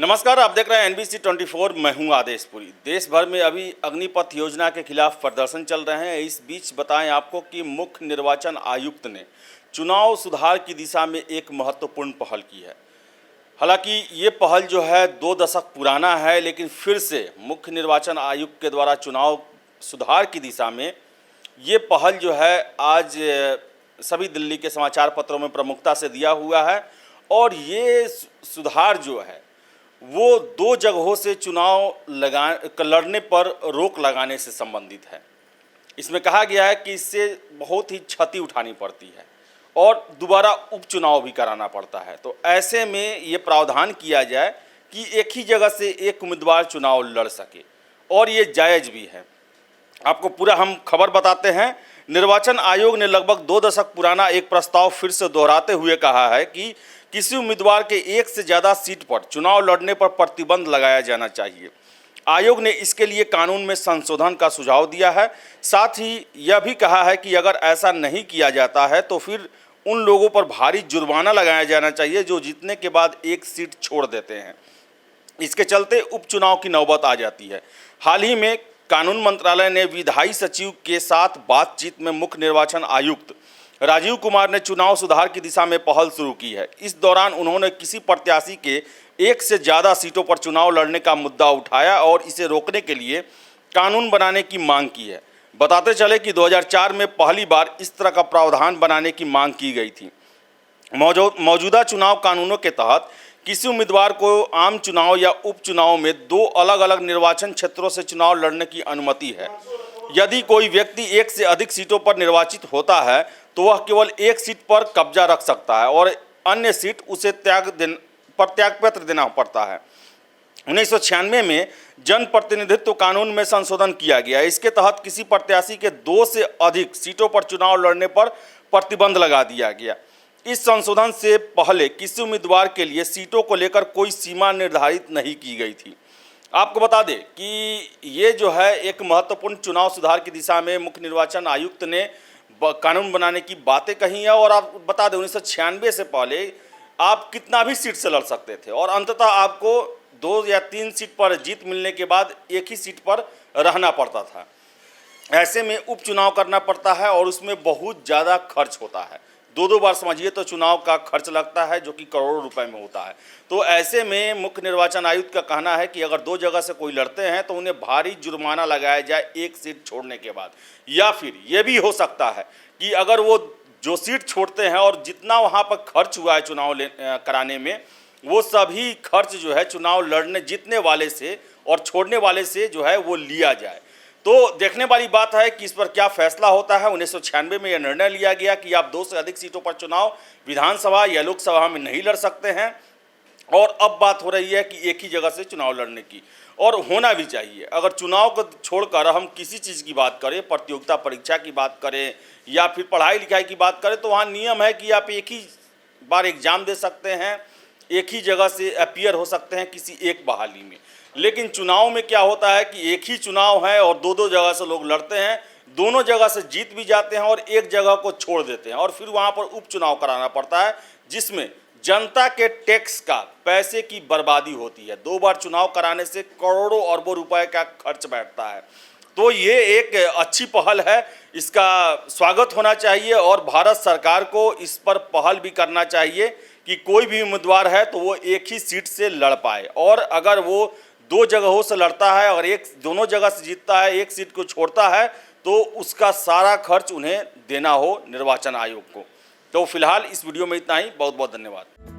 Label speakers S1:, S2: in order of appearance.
S1: नमस्कार, आप देख रहे हैं NBC 24। मैं हूं आदेशपुरी। देश भर में अभी अग्निपथ योजना के खिलाफ प्रदर्शन चल रहे हैं। इस बीच बताएं आपको कि मुख्य निर्वाचन आयुक्त ने चुनाव सुधार की दिशा में एक महत्वपूर्ण पहल की है। हालांकि ये पहल जो है 2 दशक पुराना है, लेकिन फिर से मुख्य निर्वाचन आयुक्त के द्वारा चुनाव सुधार की दिशा में ये पहल जो है आज सभी दिल्ली के समाचार पत्रों में प्रमुखता से दिया हुआ है। और ये सुधार जो है वो 2 जगहों से चुनाव लड़ने पर रोक लगाने से संबंधित है। इसमें कहा गया है कि इससे बहुत ही क्षति उठानी पड़ती है और दोबारा उपचुनाव भी कराना पड़ता है। तो ऐसे में ये प्रावधान किया जाए कि एक ही जगह से एक उम्मीदवार चुनाव लड़ सके, और ये जायज़ भी है। आपको पूरा हम खबर बताते हैं। निर्वाचन आयोग ने लगभग 2 दशक पुराना एक प्रस्ताव फिर से दोहराते हुए कहा है कि किसी उम्मीदवार के एक से ज़्यादा सीट पर चुनाव लड़ने पर प्रतिबंध लगाया जाना चाहिए। आयोग ने इसके लिए कानून में संशोधन का सुझाव दिया है। साथ ही यह भी कहा है कि अगर ऐसा नहीं किया जाता है तो फिर उन लोगों पर भारी जुर्माना लगाया जाना चाहिए जो जीतने के बाद एक सीट छोड़ देते हैं। इसके चलते उपचुनाव की नौबत आ जाती है। हाल ही में कानून मंत्रालय ने विधायी सचिव के साथ बातचीत में मुख्य निर्वाचन आयुक्त राजीव कुमार ने चुनाव सुधार की दिशा में पहल शुरू की है। इस दौरान उन्होंने किसी प्रत्याशी के एक से ज़्यादा सीटों पर चुनाव लड़ने का मुद्दा उठाया और इसे रोकने के लिए कानून बनाने की मांग की है। बताते चले कि 2004 में पहली बार इस तरह का प्रावधान बनाने की मांग की गई थी। मौजूदा चुनाव कानूनों के तहत किसी उम्मीदवार को आम चुनाव या उपचुनाव में 2 अलग अलग निर्वाचन क्षेत्रों से चुनाव लड़ने की अनुमति है। यदि कोई व्यक्ति एक से अधिक सीटों पर निर्वाचित होता है तो वह केवल एक सीट पर कब्जा रख सकता है और अन्य सीट उसे त्यागपत्र देना पड़ता है। 1996 में जनप्रतिनिधित्व कानून में संशोधन किया गया। इसके तहत किसी प्रत्याशी के 2 से अधिक सीटों पर चुनाव लड़ने पर प्रतिबंध लगा दिया गया। इस संशोधन से पहले किसी उम्मीदवार के लिए सीटों को लेकर कोई सीमा निर्धारित नहीं की गई थी। आपको बता दें कि ये जो है एक महत्वपूर्ण चुनाव सुधार की दिशा में मुख्य निर्वाचन आयुक्त ने कानून बनाने की बातें कही है। और आप बता दें 1996 से पहले आप कितना भी सीट से लड़ सकते थे और अंततः आपको 2 या 3 सीट पर जीत मिलने के बाद एक ही सीट पर रहना पड़ता था। ऐसे में उपचुनाव करना पड़ता है और उसमें बहुत ज़्यादा खर्च होता है। 2 बार समझिए तो चुनाव का खर्च लगता है जो कि करोड़ों रुपए में होता है। तो ऐसे में मुख्य निर्वाचन आयुक्त का कहना है कि अगर 2 जगह से कोई लड़ते हैं तो उन्हें भारी जुर्माना लगाया जाए एक सीट छोड़ने के बाद। या फिर ये भी हो सकता है कि अगर वो जो सीट छोड़ते हैं और जितना वहाँ पर खर्च हुआ है चुनाव कराने में, वो सभी खर्च जो है चुनाव लड़ने जीतने वाले से और छोड़ने वाले से जो है वो लिया जाए। तो देखने वाली बात है कि इस पर क्या फैसला होता है। 1996 में यह निर्णय लिया गया कि आप 2 से अधिक सीटों पर चुनाव विधानसभा या लोकसभा में नहीं लड़ सकते हैं, और अब बात हो रही है कि एक ही जगह से चुनाव लड़ने की, और होना भी चाहिए। अगर चुनाव को छोड़कर हम किसी चीज़ की बात करें, प्रतियोगिता परीक्षा की बात करें या फिर पढ़ाई लिखाई की बात करें, तो वहाँ नियम है कि आप एक ही बार एग्जाम दे सकते हैं, एक ही जगह से अपीयर हो सकते हैं किसी एक बहाली में। लेकिन चुनाव में क्या होता है कि एक ही चुनाव है और 2 जगह से लोग लड़ते हैं, दोनों जगह से जीत भी जाते हैं और एक जगह को छोड़ देते हैं, और फिर वहाँ पर उपचुनाव कराना पड़ता है जिसमें जनता के टैक्स का पैसे की बर्बादी होती है। 2 बार चुनाव कराने से करोड़ों अरबों रुपए का खर्च बैठता है। तो ये एक अच्छी पहल है, इसका स्वागत होना चाहिए और भारत सरकार को इस पर पहल भी करना चाहिए कि कोई भी उम्मीदवार है तो वो एक ही सीट से लड़ पाए, और अगर वो 2 जगहों से लड़ता है और दोनों जगह से जीतता है, एक सीट को छोड़ता है, तो उसका सारा खर्च उन्हें देना हो निर्वाचन आयोग को। तो फिलहाल इस वीडियो में इतना ही। बहुत बहुत धन्यवाद।